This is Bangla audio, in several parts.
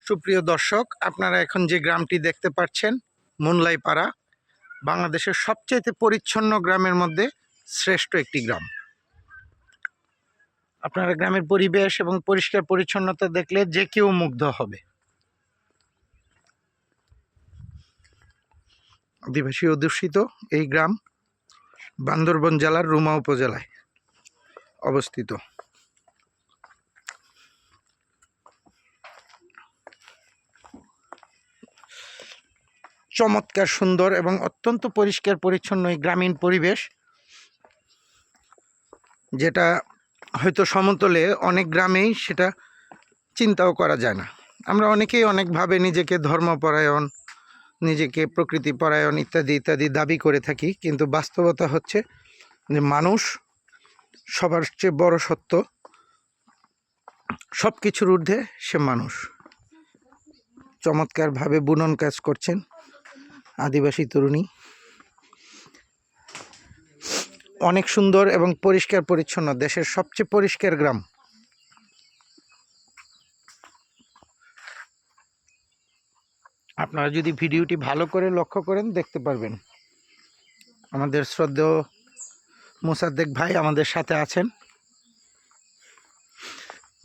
সুপ্রিয় দর্শক, আপনারা এখন যে গ্রামটি দেখতে পাচ্ছেন মুনলাইপাড়া বাংলাদেশের সবচেয়ে পরিচ্ছন্ন গ্রামের মধ্যে শ্রেষ্ঠ একটি গ্রাম। আপনারা গ্রামের পরিবেশ এবং পরিষ্কার পরিচ্ছন্নতা দেখলে যে কেউ মুগ্ধ হবে। আদিবাসী অধ্যুষিত এই গ্রাম বান্দরবান জেলার রুমা উপজেলায় অবস্থিত। চমৎকার সুন্দর এবং অত্যন্ত পরিষ্কার পরিচ্ছন্ন এই গ্রামীণ পরিবেশ, যেটা হয়তো সমতলে অনেক গ্রামেই সেটা চিন্তাও করা যায় না। আমরা অনেকেই অনেকভাবে নিজেকে ধর্মপরায়ণ, নিজেকে প্রকৃতি পরায়ণ ইত্যাদি ইত্যাদি দাবি করে থাকি, কিন্তু বাস্তবতা হচ্ছে যে মানুষ সবার চেয়ে বড় সত্য, সব কিছুর ঊর্ধ্বে সে মানুষ। চমৎকারভাবে বুনন কাজ করছেন আদিবাসী তরুণী। অনেক সুন্দর এবং পরিষ্কার পরিচ্ছন্ন, দেশের সবচেয়ে পরিষ্কার গ্রাম। আপনারা যদি ভিডিওটি ভালো করে লক্ষ্য করেন দেখতে পারবেন। আমাদের শ্রদ্ধেয় মোসাদ্দেক ভাই আমাদের সাথে আছেন।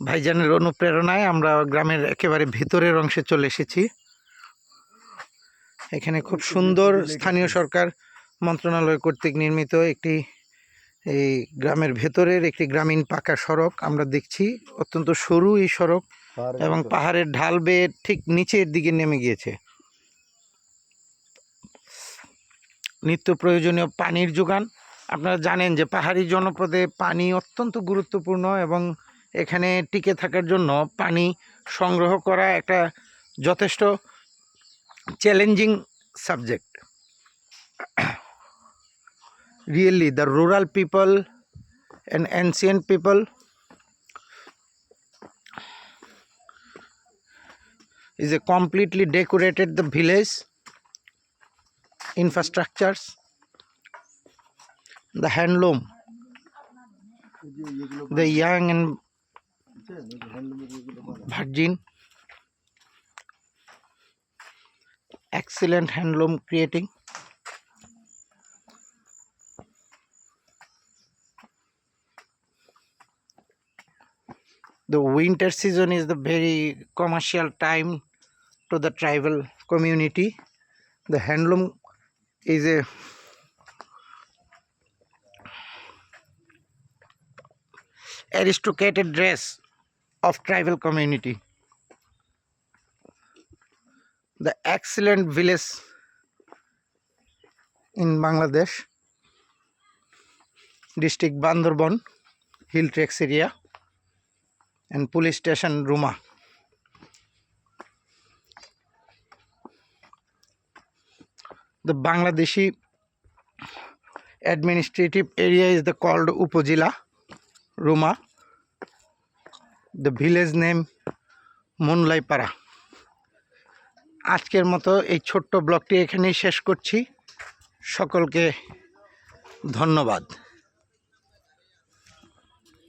ভাইজানের অনুপ্রেরণায় আমরা গ্রামের একেবারে ভেতরের অংশে চলে এসেছি। এখানে খুব সুন্দর স্থানীয় সরকার মন্ত্রণালয় কর্তৃক নির্মিত একটি এই গ্রামের ভেতরের একটি গ্রামীণ পাকা সড়ক আমরা দেখছি। অত্যন্ত সরু এই সড়ক এবং পাহাড়ের ঢাল বেয়ে ঠিক নিচের দিকে নেমে গিয়েছে। নিত্য প্রয়োজনীয় পানির যোগান। আপনারা জানেন যে পাহাড়ি জনপদে পানি অত্যন্ত গুরুত্বপূর্ণ এবং এখানে টিকে থাকার জন্য পানি সংগ্রহ করা একটা যথেষ্ট challenging subject. Really, the rural people and ancient people is a completely decorated the village infrastructures, the handloom, the young and virgin, excellent handloom creating. The winter season is the very commercial time to the tribal community. The handloom is a aristocrated dress of tribal community. The excellent village in Bangladesh, district Bandarban, hill tracks area, and police station Ruma. The Bangladeshi administrative area is the called Upazila Ruma. The village name মুনলাইপাড়া। আজকের মতো এই ছোট্ট ব্লগটি এখানেই শেষ করছি। সকলকে ধন্যবাদ।